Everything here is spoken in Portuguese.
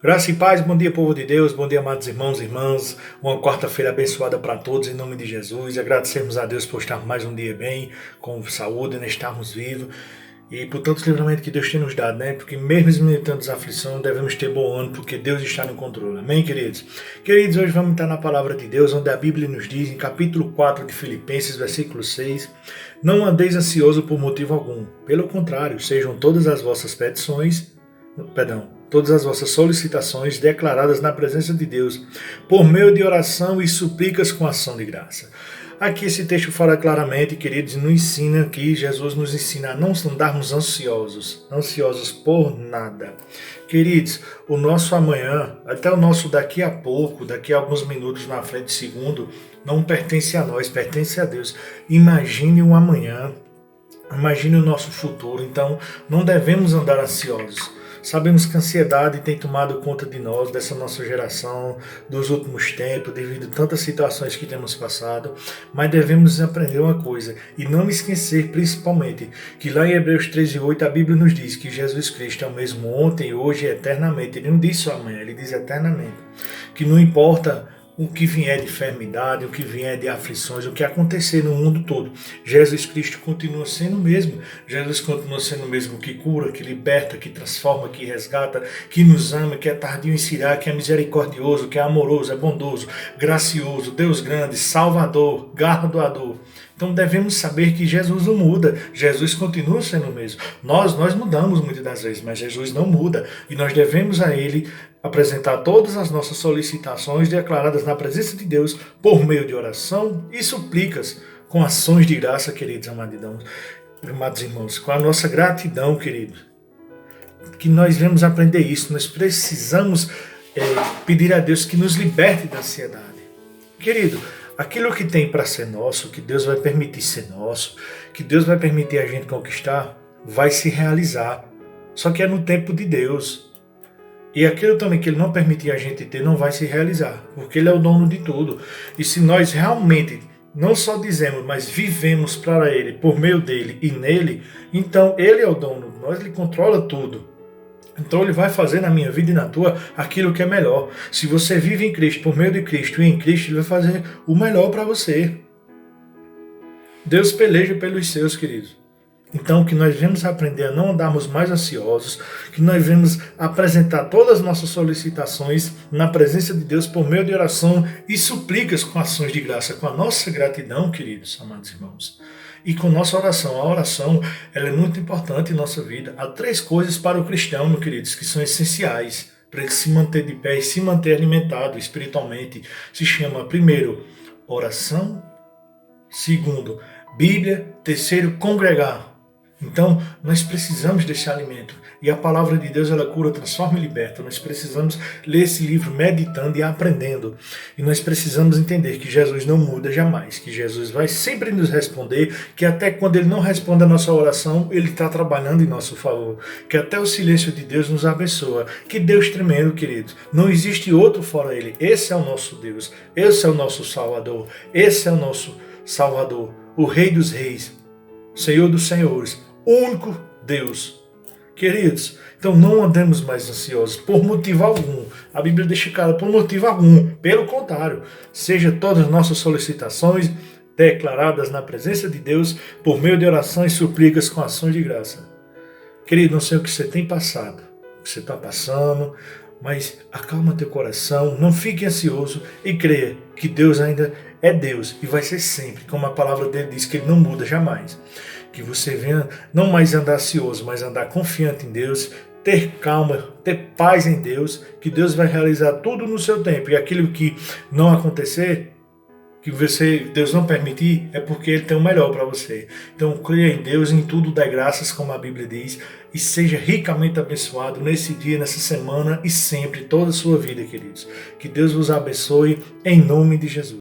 Graça e paz, bom dia povo de Deus, bom dia amados irmãos e irmãs, uma quarta-feira abençoada para todos em nome de Jesus, agradecemos a Deus por estarmos mais um dia bem, com saúde, estarmos vivos e por tantos livramentos que Deus tem nos dado, porque mesmo em tantas aflições devemos ter bom ânimo porque Deus está no controle, amém queridos? Queridos, hoje vamos estar na palavra de Deus, onde a Bíblia nos diz em capítulo 4 de Filipenses, versículo 6, não andeis ansioso por motivo algum, pelo contrário, sejam todas as vossas todas as vossas solicitações declaradas na presença de Deus, por meio de oração e súplicas com ação de graça. Aqui esse texto fala claramente, queridos, nos ensina que Jesus nos ensina a não andarmos ansiosos por nada. Queridos, o nosso amanhã, até o nosso daqui a pouco, daqui a alguns minutos na frente, segundo, não pertence a nós, pertence a Deus. Imagine um amanhã, imagine o nosso futuro, então não devemos andar ansiosos. Sabemos que a ansiedade tem tomado conta de nós, dessa nossa geração, dos últimos tempos, devido a tantas situações que temos passado, mas devemos aprender uma coisa, e não esquecer principalmente, que lá em Hebreus 13:8 a Bíblia nos diz que Jesus Cristo é o mesmo ontem, hoje e eternamente. Ele não diz só amanhã, ele diz eternamente. Que não importa o que vier de enfermidade, o que vier de aflições, o que acontecer no mundo todo, Jesus Cristo continua sendo o mesmo. Jesus continua sendo o mesmo que cura, que liberta, que transforma, que resgata, que nos ama, que é tardio em se irar, que é misericordioso, que é amoroso, é bondoso, gracioso, Deus grande, salvador, galardoador. Então devemos saber que Jesus não muda, Jesus continua sendo o mesmo. Nós mudamos muitas das vezes, mas Jesus não muda. E nós devemos a Ele apresentar todas as nossas solicitações declaradas na presença de Deus por meio de oração e súplicas, com ações de graça, queridos amados irmãos, com a nossa gratidão, queridos. Que nós vamos aprender isso, nós precisamos pedir a Deus que nos liberte da ansiedade. Querido, aquilo que tem para ser nosso, que Deus vai permitir ser nosso, que Deus vai permitir a gente conquistar, vai se realizar. Só que é no tempo de Deus. E aquilo também que Ele não permitir a gente ter, não vai se realizar, porque Ele é o dono de tudo. E se nós realmente não só dizemos, mas vivemos para Ele, por meio dEle e nele, então Ele é o dono de nós, Ele controla tudo. Então Ele vai fazer na minha vida e na tua aquilo que é melhor. Se você vive em Cristo, por meio de Cristo e em Cristo, Ele vai fazer o melhor para você. Deus peleja pelos seus, queridos. Então que nós devemos aprender a não andarmos mais ansiosos, que nós devemos apresentar todas as nossas solicitações na presença de Deus por meio de oração e súplicas com ações de graça, com a nossa gratidão, queridos, amados irmãos. E com nossa oração. A oração ela é muito importante em nossa vida. Há 3 coisas para o cristão, meus queridos, que são essenciais para ele se manter de pé e se manter alimentado espiritualmente. Se chama, primeiro, oração. Segundo, Bíblia. Terceiro, congregar. Então, nós precisamos desse alimento. E a palavra de Deus, ela cura, transforma e liberta. Nós precisamos ler esse livro meditando e aprendendo. E nós precisamos entender que Jesus não muda jamais. Que Jesus vai sempre nos responder. Que até quando Ele não responde a nossa oração, Ele está trabalhando em nosso favor. Que até o silêncio de Deus nos abençoa. Que Deus tremendo, queridos. Não existe outro fora Ele. Esse é o nosso Deus. Esse é o nosso Salvador. Esse é o nosso Salvador. O Rei dos Reis. Senhor dos Senhores. Único Deus. Queridos, então não andemos mais ansiosos por motivo algum. A Bíblia deixa claro, por motivo algum. Pelo contrário, seja todas as nossas solicitações declaradas na presença de Deus por meio de orações e súplicas com ações de graça. Querido, não sei o que você tem passado, o que você está passando, mas acalma teu coração, não fique ansioso e creia que Deus ainda é Deus e vai ser sempre, como a palavra dele diz, que Ele não muda jamais. Que você venha não mais andar ansioso, mas andar confiante em Deus, ter calma, ter paz em Deus, que Deus vai realizar tudo no seu tempo. E aquilo que não acontecer, que Deus não permitir, é porque Ele tem o melhor para você. Então creia em Deus, em tudo dê graças, como a Bíblia diz, e seja ricamente abençoado nesse dia, nessa semana e sempre, toda a sua vida, queridos. Que Deus vos abençoe, em nome de Jesus.